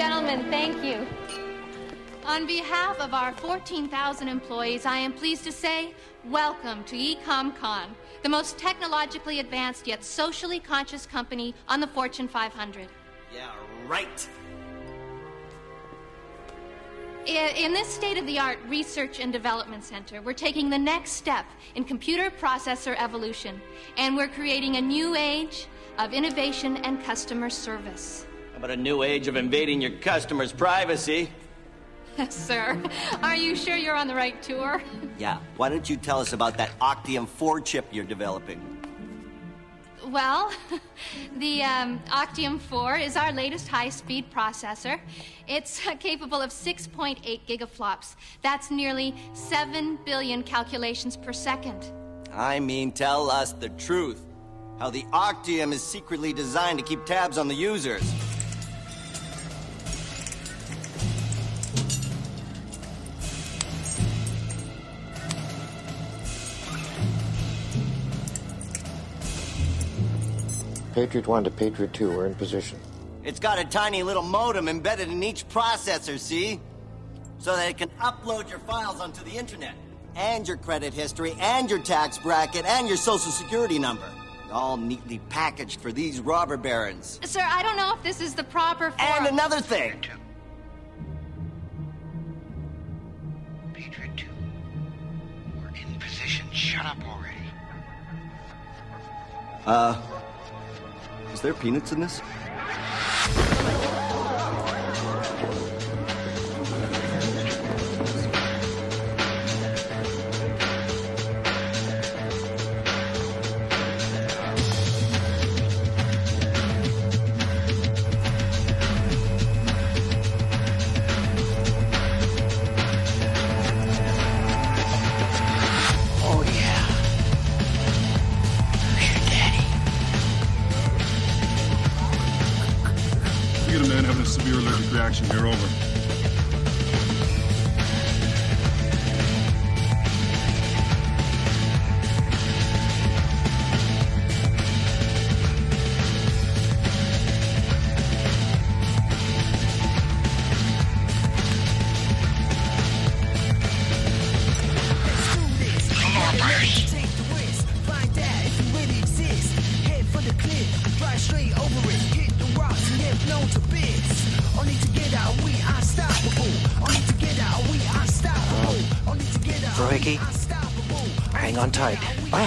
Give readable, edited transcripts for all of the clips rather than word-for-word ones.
Gentlemen, thank you. On behalf of our 14,000 employees, I am pleased to say, welcome to EcomCon, the most technologically advanced yet socially conscious company on the Fortune 500. Yeah, right. In this state-of-the-art research and development center, we're taking the next step in computer processor evolution, and we're creating a new age of innovation and customer service. How about a new age of invading your customers' privacy? Sir, are you sure you're on the right tour? Yeah, why don't you tell us about that Octium 4 chip you're developing? Well, the Octium 4 is our latest high-speed processor. It's capable of 6.8 gigaflops. That's nearly 7 billion calculations per second. I mean, tell us the truth. How the Octium is secretly designed to keep tabs on the users. Patriot 1 to Patriot 2, we're in position. It's got a tiny little modem embedded in each processor, see? So that it can upload your files onto the internet. And your credit history, and your tax bracket, and your social security number. All neatly packaged for these robber barons. Sir, I don't know if this is the proper form. And another thing. Patriot 2. We're in position. Shut up already. Is there peanuts in this? Reaction here, over. Ricky, hang on tight. What?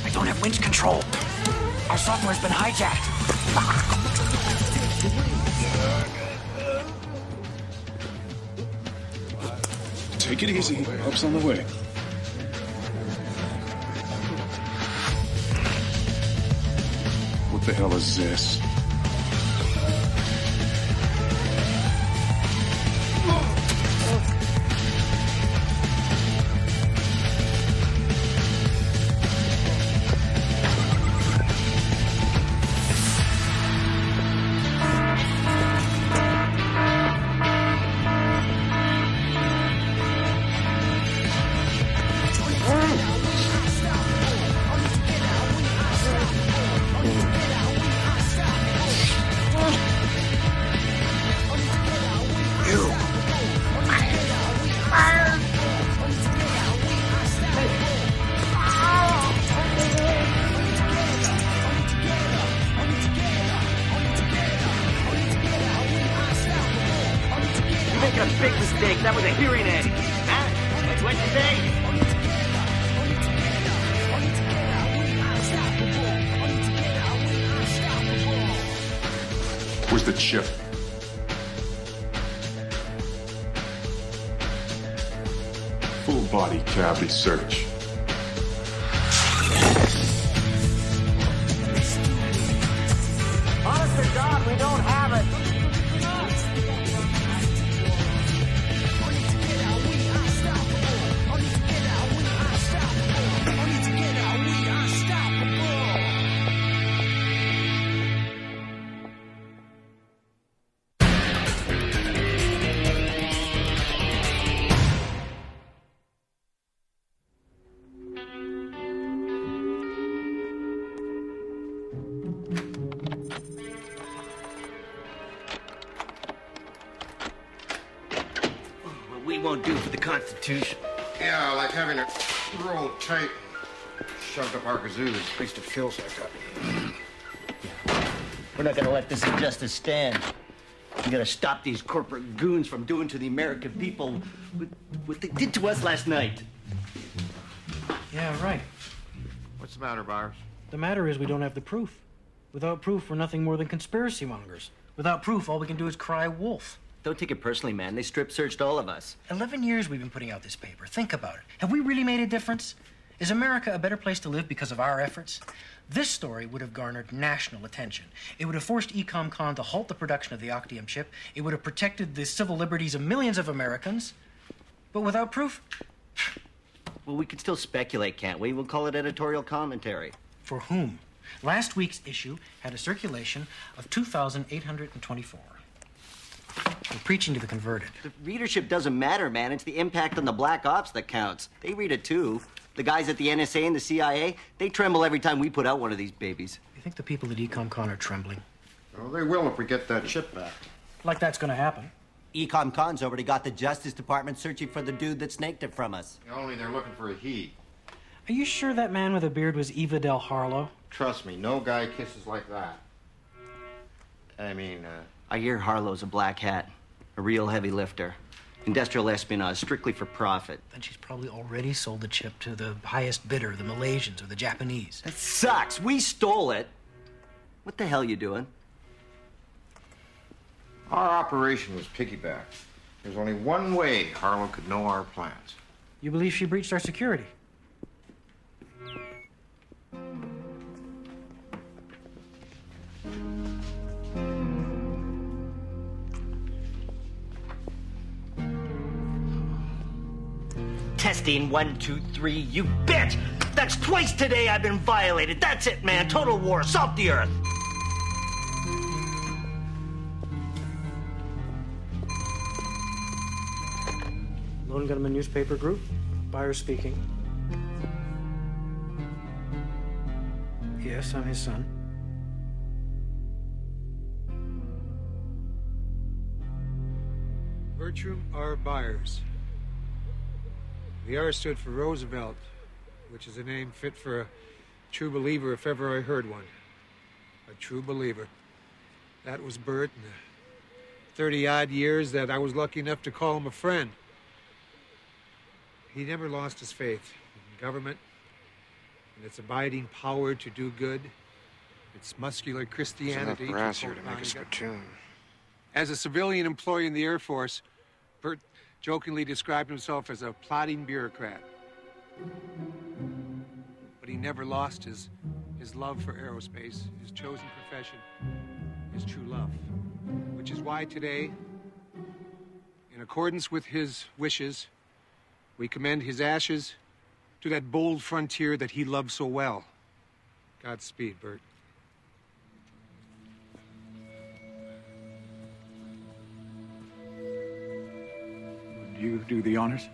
I don't have winch control. Our software's been hijacked. Take it easy. Help's on the way. What the hell is this? That was a hearing aid. Huh? What'd you say? Where's the chip? Full body cavity search. Honest to God, we don't have it. Constitution. Yeah, like having it rolled tight and shoved up our kazoos. At least it feels like that. We're not gonna let this injustice stand. We gotta stop these corporate goons from doing to the American people what they did to us last night. Yeah, right. What's the matter, Byers? The matter is we don't have the proof. Without proof, we're nothing more than conspiracy mongers. Without proof, all we can do is cry wolf. Don't take it personally, man. They strip-searched all of us. 11 years we've been putting out this paper. Think about it. Have we really made a difference? Is America a better place to live because of our efforts? This story would have garnered national attention. It would have forced EcomCon to halt the production of the Octium chip. It would have protected the civil liberties of millions of Americans. But without proof? Well, we can still speculate, can't we? We'll call it editorial commentary. For whom? Last week's issue had a circulation of 2,824. We're preaching to the converted. The readership doesn't matter, man. It's the impact on the black ops that counts. They read it, too. The guys at the NSA and the CIA, they tremble every time we put out one of these babies. You think the people at EcomCon are trembling? Well, they will if we get that chip back. Like that's going to happen. EcomCon's already got the Justice Department searching for the dude that snaked it from us. Only they're looking for a he. Are you sure that man with a beard was Eva Del Harlow? Trust me, no guy kisses like that. I mean, I hear Harlow's a black hat, a real heavy lifter. Industrial espionage, strictly for profit. Then she's probably already sold the chip to the highest bidder, the Malaysians or the Japanese. That sucks. We stole it. What the hell you doing? our operation was piggybacked. There's only one way Harlow could know our plans. You believe she breached our security? Testing 1, 2, 3, you bitch! That's twice today I've been violated. That's it, man. Total war. Salt the earth. Lone Gunmen newspaper group. Buyer speaking. Yes, I'm his son. Bertram R. Byers. The R stood for Roosevelt, which is a name fit for a true believer if ever I heard one. A true believer. That was Bert in the 30-odd years that I was lucky enough to call him a friend. He never lost his faith in government and its abiding power to do good, its muscular Christianity. There's enough brass here to make a spittoon. As a civilian employee in the Air Force, Bert jokingly described himself as a plodding bureaucrat. But he never lost his love for aerospace, his chosen profession, his true love. Which is why today, in accordance with his wishes, we commend his ashes to that bold frontier that he loved so well. Godspeed, Bert. Would you do the honors?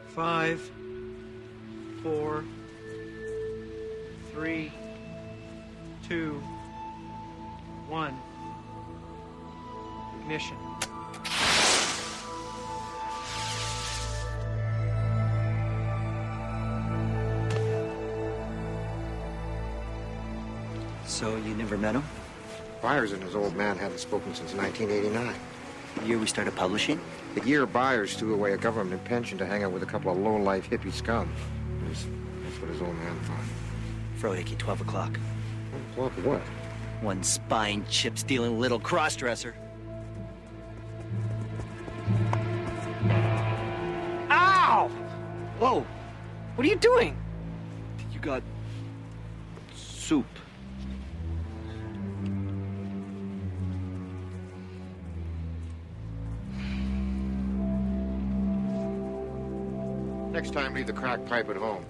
5, 4, 3, 2, 1. Ignition. So you never met him? Byers and his old man hadn't spoken since 1989. The year we started publishing? The year Byers threw away a government pension to hang out with a couple of low-life hippie scum. That's what his old man thought. Frohickey, 12 o'clock. Well, what? One spine chip-stealing little cross-dresser. Ow! Whoa. What are you doing? You got soup. Next time, leave the crack pipe at home.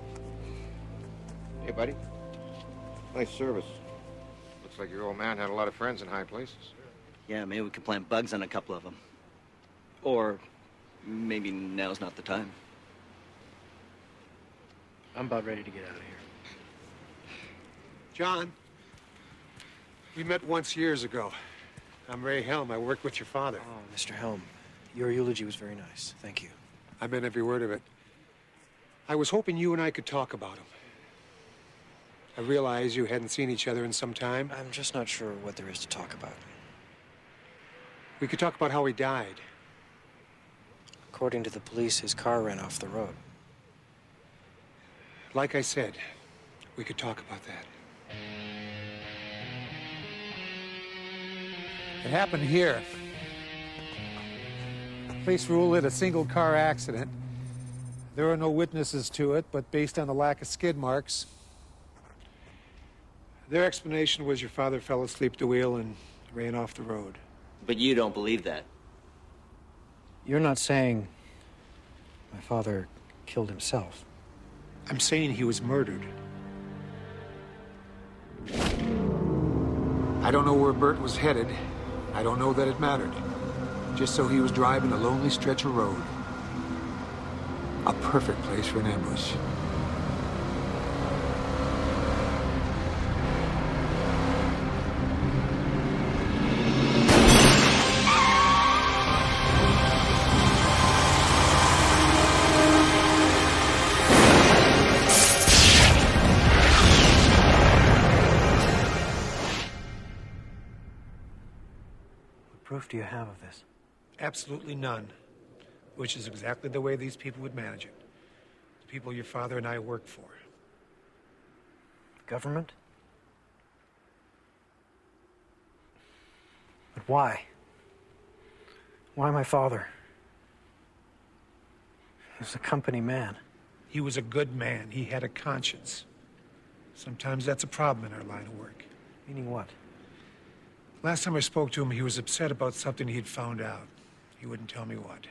Hey, buddy. Nice service. Looks like your old man had a lot of friends in high places. Yeah, maybe we could plant bugs on a couple of them. Or maybe now's not the time. I'm about ready to get out of here. John, we met once years ago. I'm Ray Helm. I worked with your father. Oh, Mr. Helm, your eulogy was very nice. Thank you. I meant every word of it. I was hoping you and I could talk about him. I realize you hadn't seen each other in some time. I'm just not sure what there is to talk about. We could talk about how he died. According to the police, his car ran off the road. Like I said, we could talk about that. It happened here. Police ruled it a single-car accident. There are no witnesses to it, but based on the lack of skid marks, their explanation was your father fell asleep at the wheel and ran off the road. But you don't believe that. You're not saying my father killed himself. I'm saying he was murdered. I don't know where Bert was headed. I don't know that it mattered. Just so he was driving a lonely stretch of road. A perfect place for an ambush. What proof do you have of this? Absolutely none. Which is exactly the way these people would manage it. The people your father and I worked for. Government? But why? Why my father? He was a company man. He was a good man. He had a conscience. Sometimes that's a problem in our line of work. Meaning what? Last time I spoke to him, he was upset about something he'd found out. He wouldn't tell me what.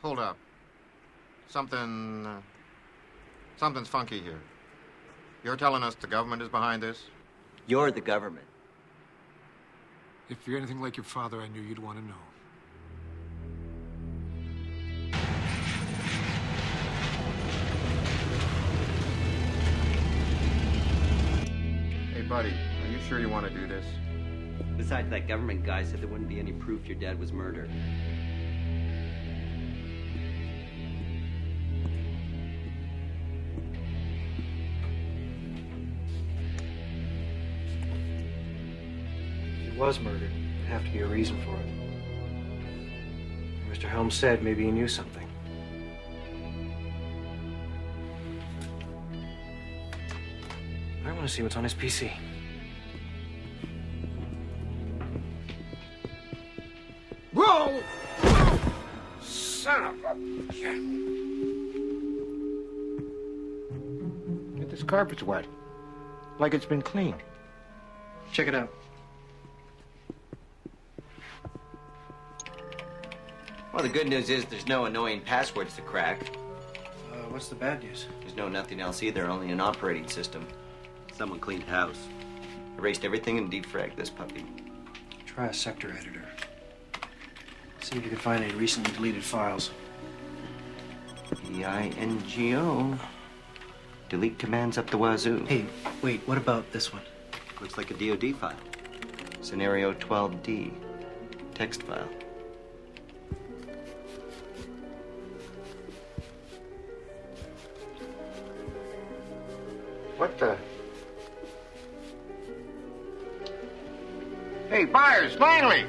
Hold up. Something's funky here. You're telling us the government is behind this? You're the government. If you're anything like your father, I knew you'd want to know. Hey, buddy, are you sure you want to do this? Besides, that government guy said there wouldn't be any proof your dad was murdered. If he was murdered, there'd have to be a reason for it. Mr. Helm said maybe he knew something. I want to see what's on his PC. Whoa! Son of a... This carpet's wet. Like it's been cleaned. Check it out. Well, the good news is there's no annoying passwords to crack. What's the bad news? There's nothing else either, only an operating system. Someone cleaned house. Erased everything and defragged this puppy. Try a sector editor. See if you can find any recently deleted files. EINGO. Delete commands up the wazoo. Hey, wait, what about this one? Looks like a DoD file. Scenario 12D. Text file. What the... Hey, buyers, finally!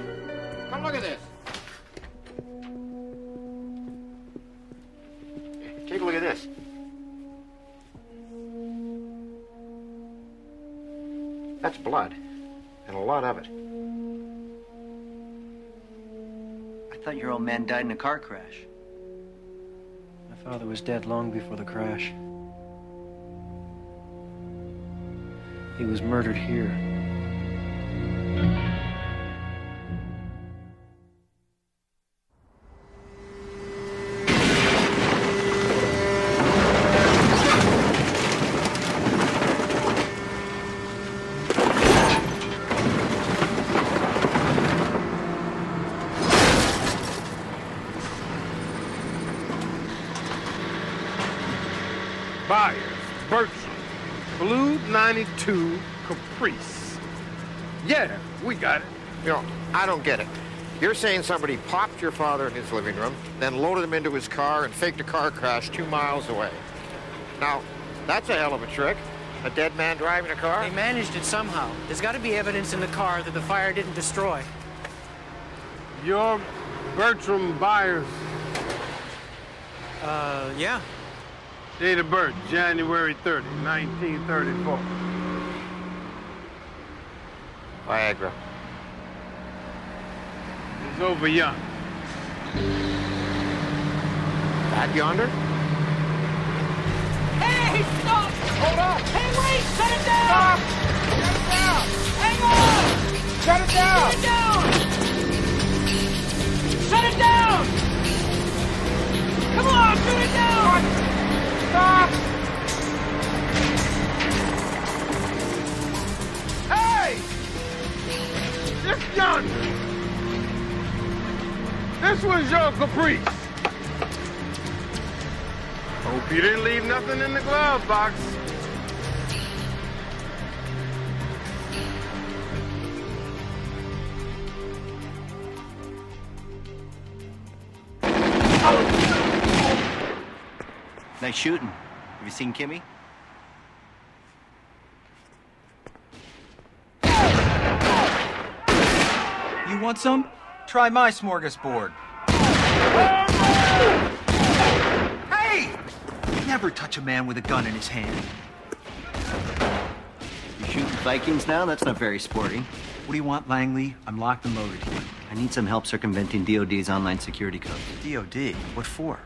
Come look at this. Take a look at this. That's blood, and a lot of it. I thought your old man died in a car crash. My father was dead long before the crash. He was murdered here. Buyers, Bertram. Blue 92 Caprice. Yeah, we got it. You know, I don't get it. You're saying somebody popped your father in his living room, then loaded him into his car and faked a car crash 2 miles away. Now, that's a hell of a trick. A dead man driving a car? They managed it somehow. There's got to be evidence in the car that the fire didn't destroy. You're Bertram Byers. Yeah. Date of birth, January 30, 1934. Viagra. It's over yonder. That yonder? Hey, stop! Hold on! Hey, wait! Shut it down! Stop! Shut it down! Hang on! Shut it down! Shut it down! Come on, shut it down! Stop! Hey! Just yonder. This was your caprice. Hope you didn't leave nothing in the glove box. Nice shooting. Have you seen Kimmy? You want some? Try my smorgasbord. Hey! Never touch a man with a gun in his hand. You shooting Vikings now? That's not very sporting. What do you want, Langley? I'm locked and loaded here. I need some help circumventing DOD's online security codes. DOD? What for?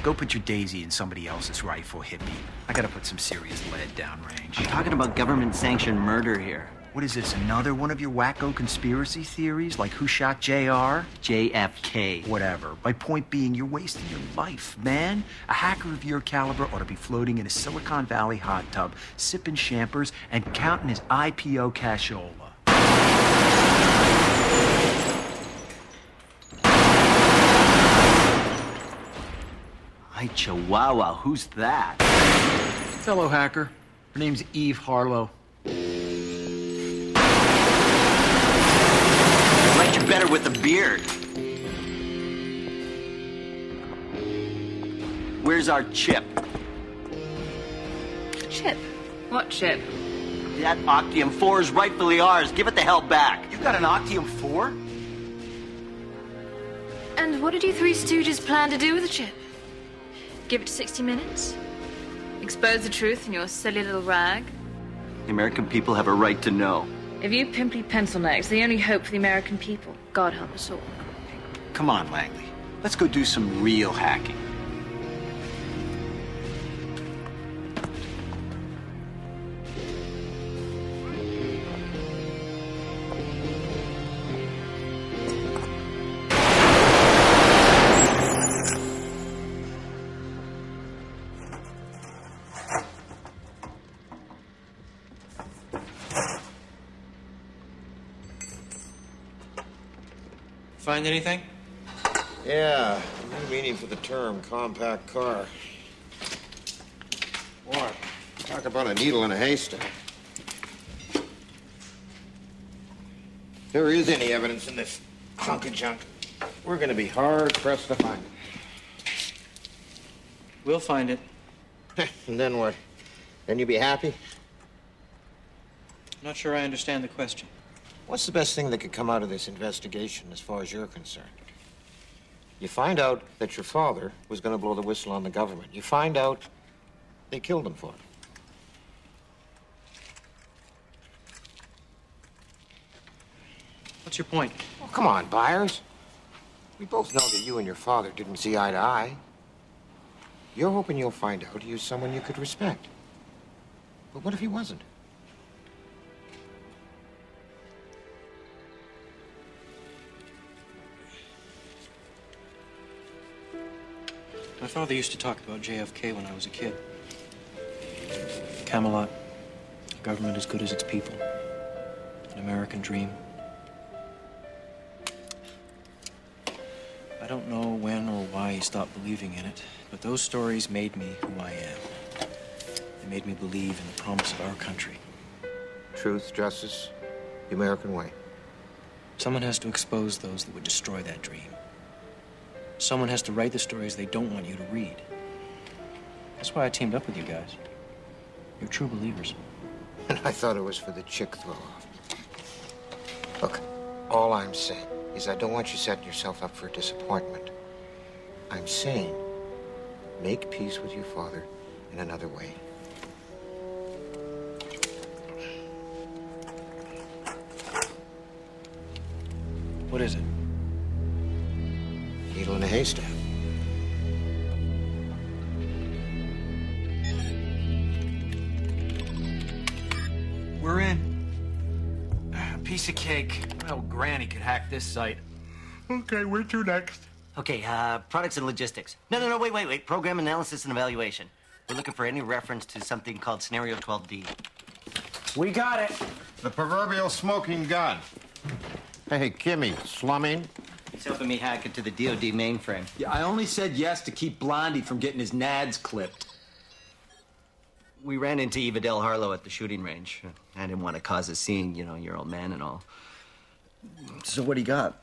Go put your daisy in somebody else's rifle, hippie. I gotta put some serious lead downrange. I'm talking about government-sanctioned murder here. What is this, another one of your wacko conspiracy theories? Like who shot JR? JFK. Whatever. My point being, you're wasting your life, man. A hacker of your caliber ought to be floating in a Silicon Valley hot tub, sipping champers, and counting his IPO cashola. Hi, Chihuahua. Who's that? Fellow hacker. Her name's Eve Harlow. Like you better with a beard. Where's our chip? Chip? What chip? That Octium 4 is rightfully ours. Give it the hell back. You got an Octium 4? And what did you three stooges plan to do with the chip? Give it 60 minutes? Expose the truth in your silly little rag? The American people have a right to know. If you pimply pencil necks, the only hope for the American people, God help us all. Come on, Langley. Let's go do some real hacking. Find anything? Yeah, new meaning for the term compact car. Boy, talk about a needle in a haystack. If there is any evidence in this hunk of junk, we're going to be hard-pressed to find it. We'll find it. And then what? Then you be happy? Not sure I understand the question. What's the best thing that could come out of this investigation as far as you're concerned? You find out that your father was going to blow the whistle on the government. You find out they killed him for it. What's your point? Oh, come on, Byers. We both know that you and your father didn't see eye to eye. You're hoping you'll find out he was someone you could respect. But what if he wasn't? My father used to talk about JFK when I was a kid. Camelot, a government as good as its people, an American dream. I don't know when or why he stopped believing in it, but those stories made me who I am. They made me believe in the promise of our country. Truth, justice, The American way. Someone has to expose those that would destroy that dream. Someone has to write the stories they don't want you to read. That's why I teamed up with you guys. You're true believers. And I thought it was for the chick throw-off. Look, all I'm saying is I don't want you setting yourself up for disappointment. I'm saying make peace with your father in another way. What is it? Needle in a haystack. We're in. A piece of cake. Well, Granny could hack this site. Okay, where to next? Okay, products and logistics. No, wait. Program analysis and evaluation. We're looking for any reference to something called Scenario 12D. We got it. The proverbial smoking gun. Hey, Kimmy, slumming? He's helping me hack into the DOD mainframe. Yeah, I only said yes to keep Blondie from getting his nads clipped. We ran into Eva Del Harlow at the shooting range. I didn't want to cause a scene, you know, your old man and all. So what do you got?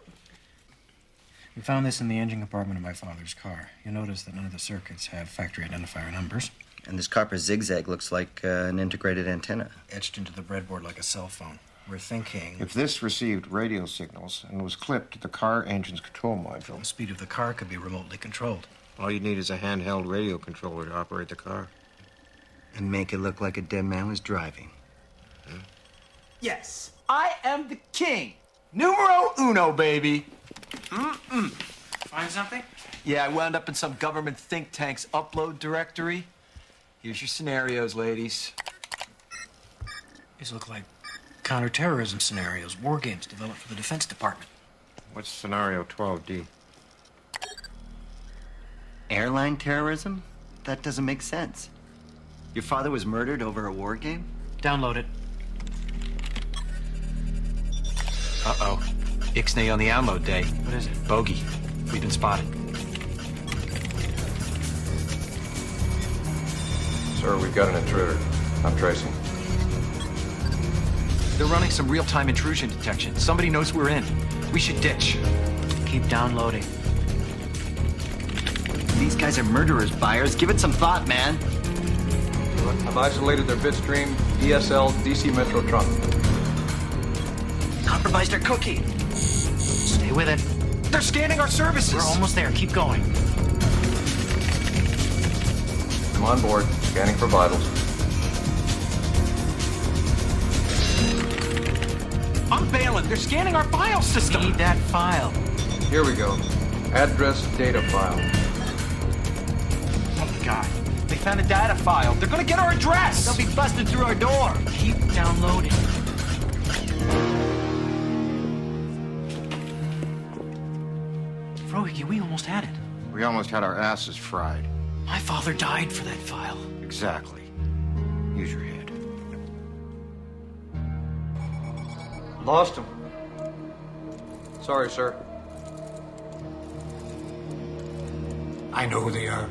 We found this in the engine compartment of my father's car. You'll notice that none of the circuits have factory identifier numbers. And this copper zigzag looks like an integrated antenna. Etched into the breadboard like a cell phone. We're thinking... If this received radio signals and was clipped to the car engine's control module... The speed of the car could be remotely controlled. All you need is a handheld radio controller to operate the car. And make it look like a dead man was driving. Hmm? Yes, I am the king. Numero uno, baby. Find something? Yeah, I wound up in some government think tank's upload directory. Here's your scenarios, ladies. These look like counterterrorism scenarios, war games developed for the Defense Department. What's Scenario 12D? Airline terrorism? That doesn't make sense. Your father was murdered over a war game? Download it. Uh-oh. Ixnay on the download day. What is it? Bogey. We've been spotted. Sir, we've got an intruder. I'm tracing. They're running some real-time intrusion detection. Somebody knows we're in. We should ditch. Keep downloading. These guys are murderers, Byers. Give it some thought, man. I've isolated their bitstream, DSL, DC Metro trunk. Compromised our cookie. Stay with it. They're scanning our services. We're almost there. Keep going. I'm on board, scanning for vitals. I'm bailing. They're scanning our file system. Need that file. Here we go. Address data file. Oh, my God. They found a data file. They're gonna get our address. They'll be busted through our door. Keep downloading. Frohige, we almost had it. We almost had our asses fried. My father died for that file. Exactly. Use your head. Lost him. Sorry, sir. I know who they are.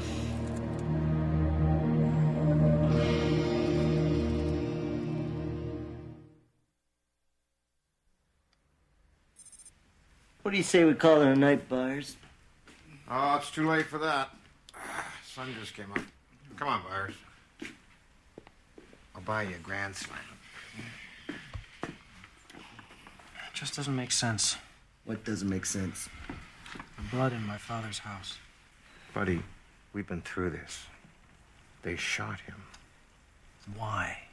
What do you say we call it a night, Byers? Oh, it's too late for that. Sun just came up. Come on, Byers. I'll buy you a grand slam. It just doesn't make sense. What doesn't make sense? The blood in my father's house. Buddy, we've been through this. They shot him. Why?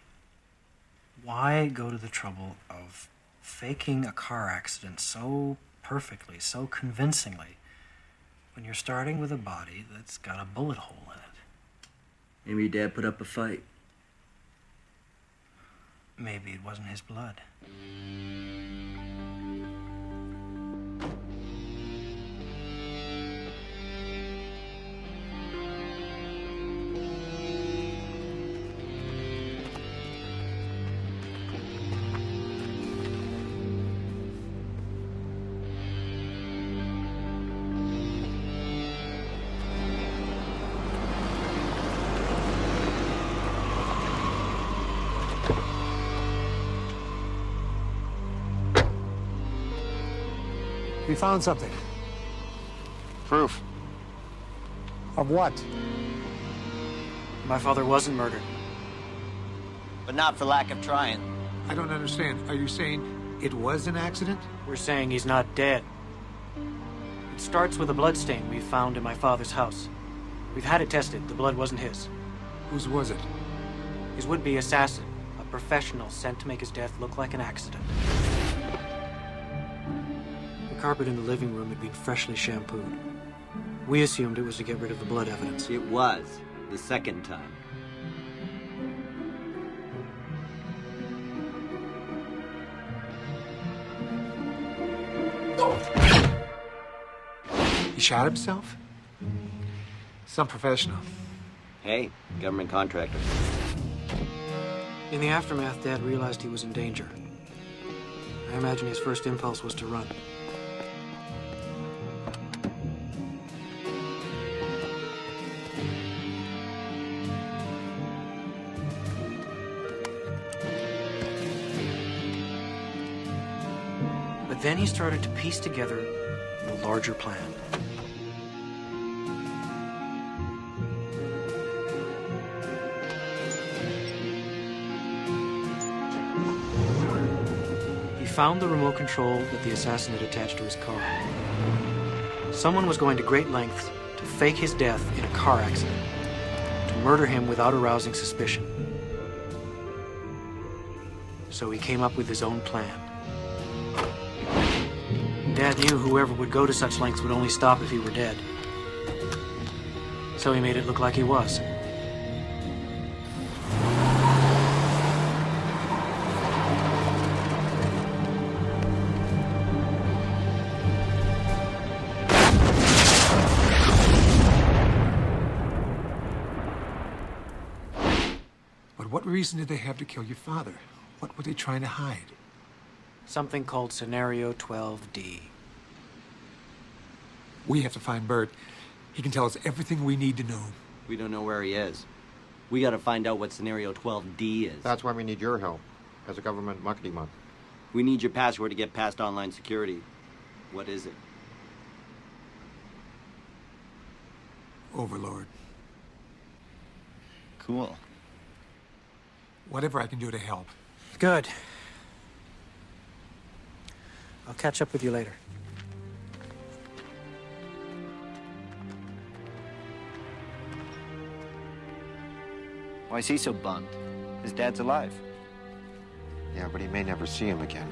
Why go to the trouble of faking a car accident so perfectly, so convincingly, when you're starting with a body that's got a bullet hole in it? Maybe your dad put up a fight. Maybe it wasn't his blood. We found something. Proof. Of what? My father wasn't murdered. But not for lack of trying. I don't understand. Are you saying it was an accident? We're saying he's not dead. It starts with a bloodstain we found in my father's house. We've had it tested. The blood wasn't his. Whose was it? His would-be assassin, a professional sent to make his death look like an accident. The carpet in the living room had been freshly shampooed. We assumed it was to get rid of the blood evidence. It was, the second time. He shot himself? Some professional. Hey, government contractor. In the aftermath, Dad realized he was in danger. I imagine his first impulse was to run. But then he started to piece together a larger plan. He found the remote control that the assassin had attached to his car. Someone was going to great lengths to fake his death in a car accident, to murder him without arousing suspicion. So he came up with his own plan. Dad knew whoever would go to such lengths would only stop if he were dead. So he made it look like he was. But what reason did they have to kill your father? What were they trying to hide? Something called Scenario 12D. We have to find Bert. He can tell us everything we need to know. We don't know where he is. We gotta find out what Scenario 12D is. That's why we need your help as a government muckety muck. We need your password to get past online security. What is it? Overlord. Cool. Whatever I can do to help. Good. I'll catch up with you later. Why is he so bummed? His dad's alive. Yeah, but he may never see him again.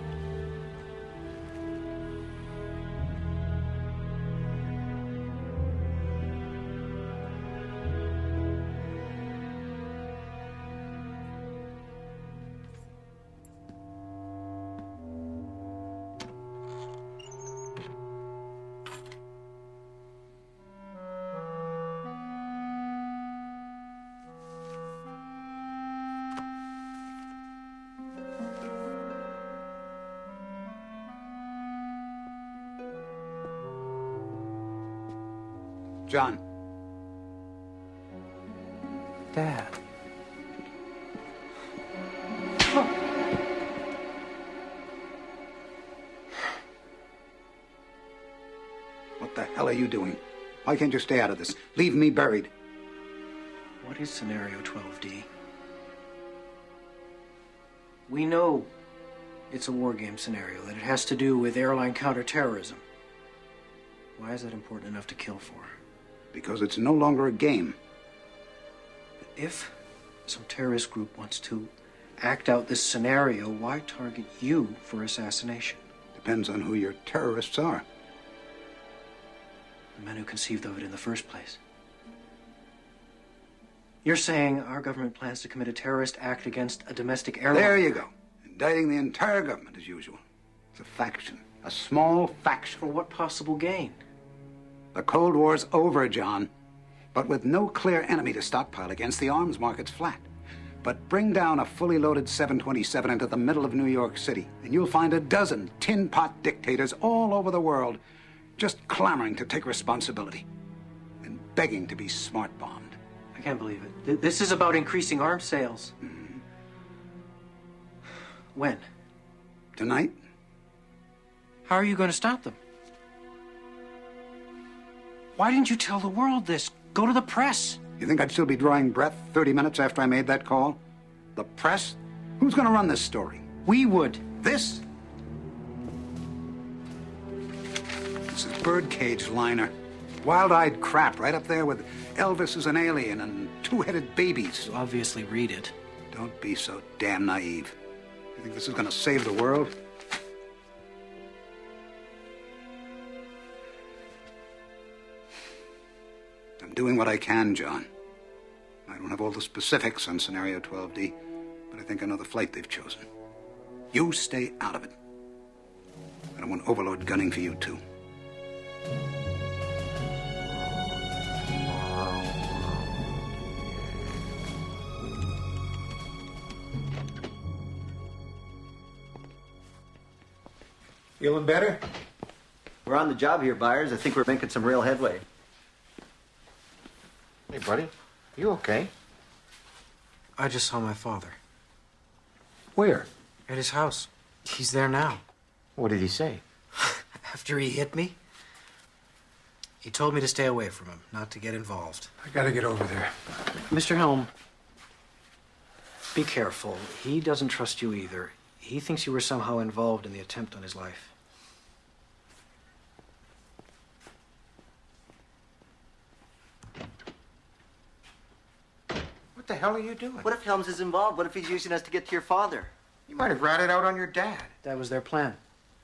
John. Dad. What the hell are you doing? Why can't you stay out of this? Leave me buried. What is Scenario 12D? We know it's a war game scenario, that it has to do with airline counterterrorism. Why is that important enough to kill for? Because it's no longer a game. If some terrorist group wants to act out this scenario, why target you for assassination? Depends on who your terrorists are. The men who conceived of it in the first place. You're saying our government plans to commit a terrorist act against a domestic airline? There you go. Indicting the entire government as usual. It's a faction. A small faction. For what possible gain? The Cold War's over, John. But with no clear enemy to stockpile against, the arms market's flat. But bring down a fully loaded 727 into the middle of New York City, and you'll find a dozen tin pot dictators all over the world just clamoring to take responsibility and begging to be smart-bombed. I can't believe it. This is about increasing arms sales. Mm-hmm. When? Tonight? How are you going to stop them? Why didn't you tell the world this? Go to the press. You think I'd still be drawing breath 30 minutes after I made that call? The press? Who's going to run this story? We would. This? This is birdcage liner. Wild-eyed crap right up there with Elvis as an alien and two-headed babies. You obviously read it. Don't be so damn naive. You think this is going to save the world? I'm doing what I can, John. I don't have all the specifics on Scenario 12D, but I think I know the flight they've chosen. You stay out of it. I don't want Overlord gunning for you, too. Feeling better? We're on the job here, Byers. I think we're making some real headway. Hey, buddy. You okay? I just saw my father. Where? At his house. He's there now. What did he say? After he hit me, he told me to stay away from him, not to get involved. I gotta get over there. Mr. Helm, be careful. He doesn't trust you either. He thinks you were somehow involved in the attempt on his life. What the hell are you doing? What if Helms is involved? What if he's using us to get to your father? You might have ratted out on your dad. That was their plan.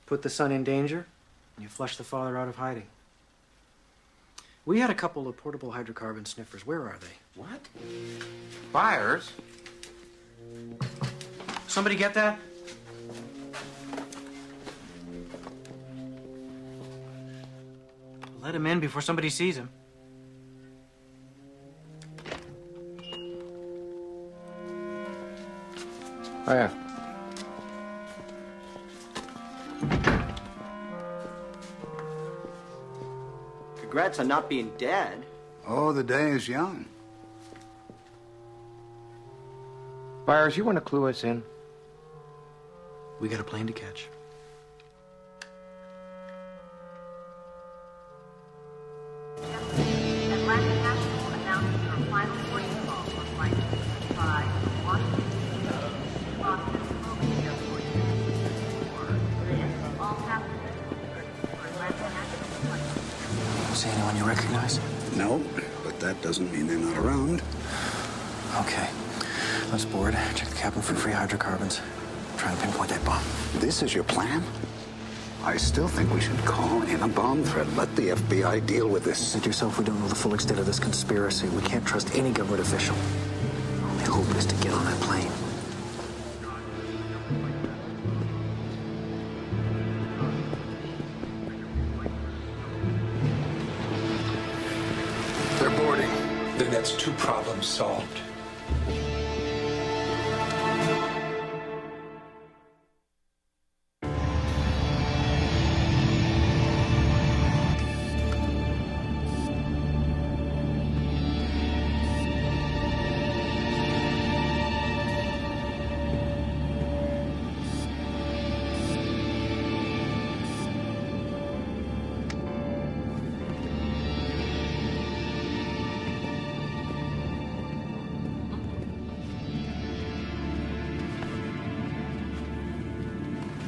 Put the son in danger, and you flush the father out of hiding. We had a couple of portable hydrocarbon sniffers. Where are they? What? Byers? Somebody get that? Let him in before somebody sees him. Oh, yeah. Congrats on not being dead. Oh, the day is young. Byers, you want to clue us in? We got a plane to catch. See anyone you recognize? No, but that doesn't mean they're not around. Okay. Let's board. Check the cabin for free hydrocarbons. Try and pinpoint that bomb. This is your plan? I still think we should call in a bomb threat. Let the FBI deal with this. Said yourself, we don't know the full extent of this conspiracy. We can't trust any government official. Our only hope is to get on that plane. They're boarding. Then that's 2 problems solved.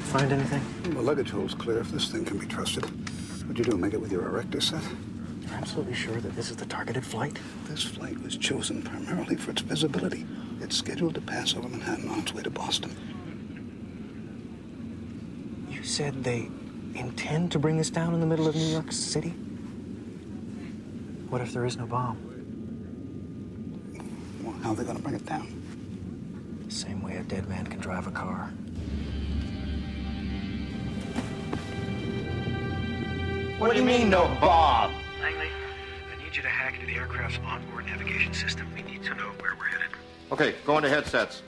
Find anything? The luggage hole's clear if this thing can be trusted. What'd you do, make it with your erector set? You're absolutely sure that this is the targeted flight? This flight was chosen primarily for its visibility. It's scheduled to pass over Manhattan on its way to Boston. You said they intend to bring this down in the middle of New York City? What if there is no bomb? Well, how are they going to bring it down? The same way a dead man can drive a car. What do you mean, no bomb? Langley, I need you to hack into the aircraft's onboard navigation system. We need to know where we're headed. Okay, go into headsets.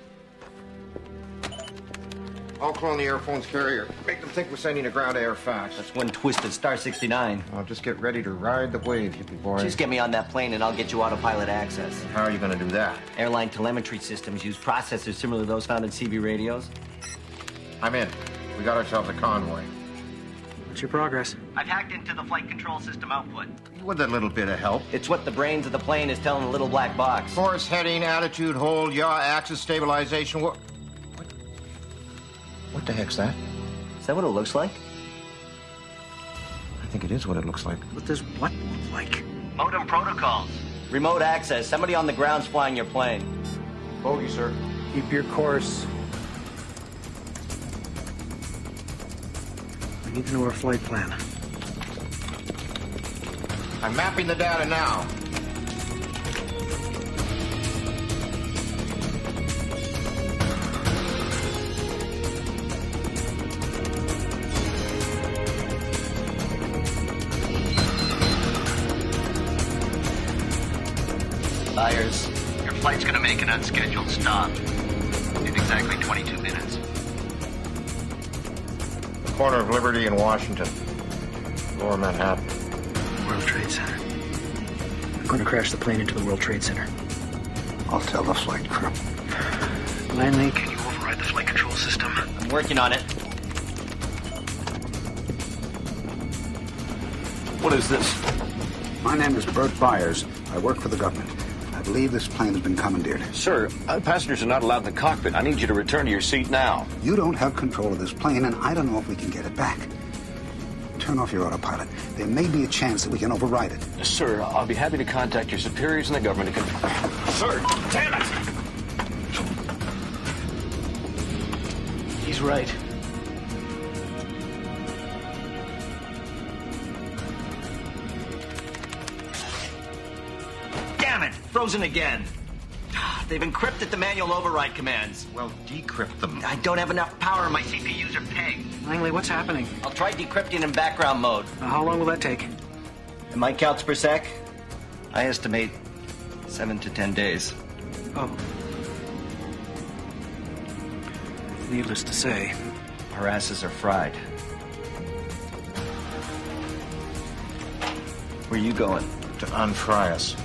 I'll clone the airphone's carrier. Make them think we're sending a ground-to-air fax. That's one twisted Star 69. I'll just get ready to ride the wave, hippie boy. Just get me on that plane and I'll get you autopilot access. How are you going to do that? Airline telemetry systems use processors similar to those found in CB radios. I'm in. We got ourselves a convoy. What's your progress? I've hacked into the flight control system output. With a little bit of help. It's what the brains of the plane is telling the little black box. Course, heading, attitude, hold, yaw, axis, stabilization. What the heck's that? Is that what it looks like? I think it is what it looks like. What does what look like? Modem protocols. Remote access. Somebody on the ground's flying your plane. Bogey, sir. Keep your course. We need to know our flight plan. I'm mapping the data now. Byers, your flight's gonna make an unscheduled stop in exactly 22 minutes. The corner of Liberty and Washington. Lower Manhattan. World Trade Center. I'm going to crash the plane into the World Trade Center. I'll tell the flight crew. Langley, can you override the flight control system? I'm working on it. What is this? My name is Bert Byers. I work for the government. I believe this plane has been commandeered. Sir, passengers are not allowed in the cockpit. I need you to return to your seat now. You don't have control of this plane, and I don't know if we can get it back. Turn off your autopilot. There may be a chance that we can override it. Sir, I'll be happy to contact your superiors in the government to Sir, damn it! He's right. Damn it! Frozen again. They've encrypted the manual override commands. Well, decrypt them. I don't have enough power. My CPUs are pegged. Langley, what's happening? I'll try decrypting in background mode. How long will that take? In my counts per sec, I estimate 7 to 10 days. Oh. Needless to say, our asses are fried. Where are you going? To unfry us.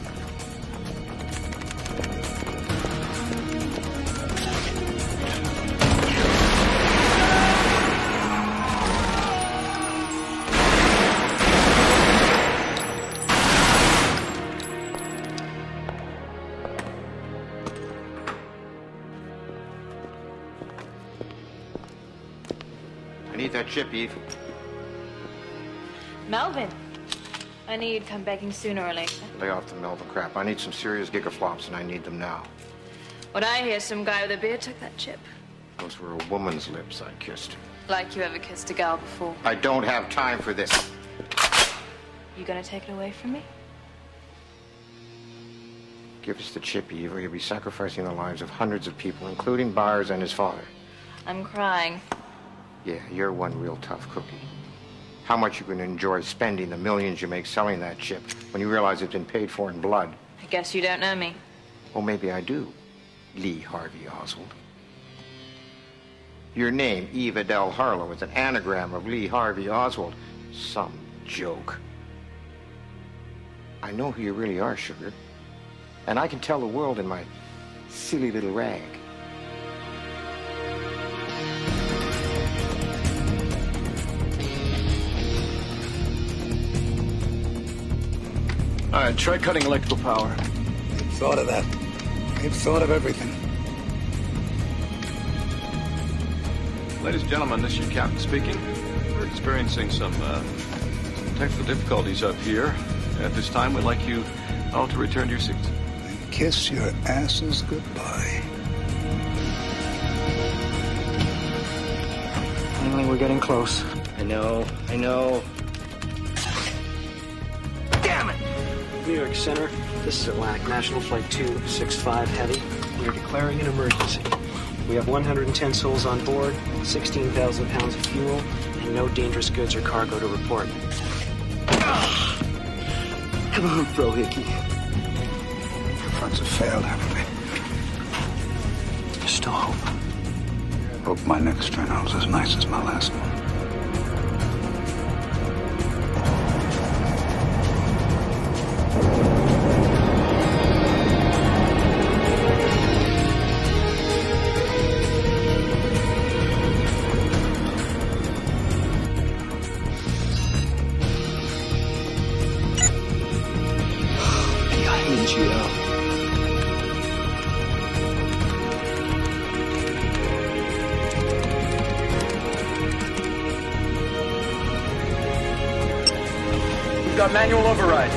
I need that chip, Eve. Melvin, I knew you'd come begging sooner or later. Lay off the Melvin crap. I need some serious gigaflops, and I need them now. What I hear, some guy with a beard took that chip. Those were a woman's lips I kissed. Like you ever kissed a gal before. I don't have time for this. You gonna take it away from me? Give us the chip, Eve, or you'll be sacrificing the lives of hundreds of people, including Byers and his father. I'm crying. Yeah, you're one real tough cookie. How much you can enjoy spending the millions you make selling that chip when you realize it's been paid for in blood. I guess you don't know me. Well, maybe I do, Lee Harvey Oswald. Your name, Eve Adele Harlow, is an anagram of Lee Harvey Oswald. Some joke. I know who you really are, sugar. And I can tell the world in my silly little rag. All right, try cutting electrical power. We've thought of that. We've thought of everything. Ladies and gentlemen, this is your captain speaking. We're experiencing some technical difficulties up here. At this time, we'd like you all to return to your seats. And kiss your asses goodbye. Finally, we're getting close. I know. Damn it! New York Center, this is Atlantic National Flight 265 Heavy. We are declaring an emergency. We have 110 souls on board, 16,000 pounds of fuel, and no dangerous goods or cargo to report. Come on, Bro Hickey. Your fronts have failed, haven't they? There's still hope. Hope my next turnout's as nice as my last one. got manual override.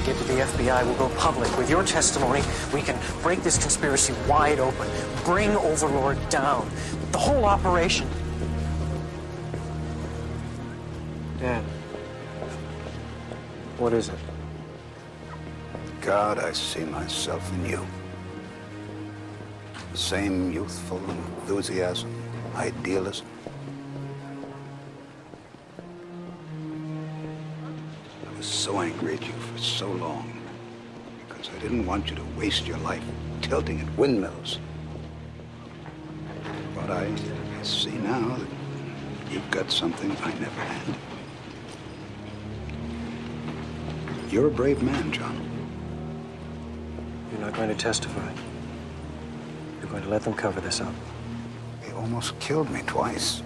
Get to the FBI, we'll go public. With your testimony, we can break this conspiracy wide open, bring Overlord down. The whole operation. Dad, what is it? God, I see myself in you. The same youthful enthusiasm, idealism. I was so angry at you for so long because I didn't want you to waste your life tilting at windmills. But I see now that you've got something I never had. You're a brave man, John. You're not going to testify. You're going to let them cover this up. They almost killed me twice.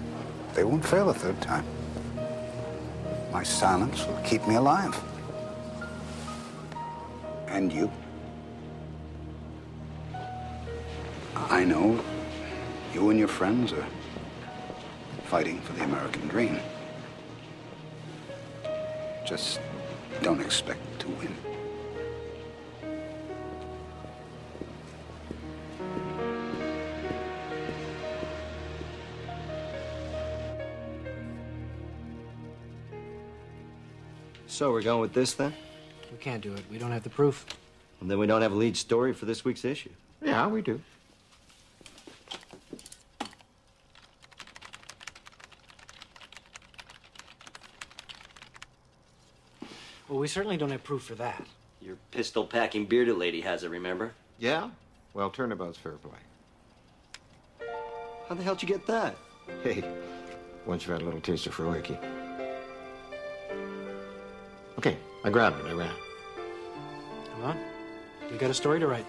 They won't fail a third time. My silence will keep me alive. And you? I know you and your friends are fighting for the American dream. Just don't expect to win. So we're going with this then? We can't do it. We don't have the proof. And then we don't have a lead story for this week's issue. Yeah, we do. Well, we certainly don't have proof for that. Your pistol-packing bearded lady has it, remember? Yeah? Well, turnabout's fair play. How the hell did you get that? Hey, once you've had a little taste of Frohickey. Okay, I grabbed it. I ran. Come on. We got a story to write.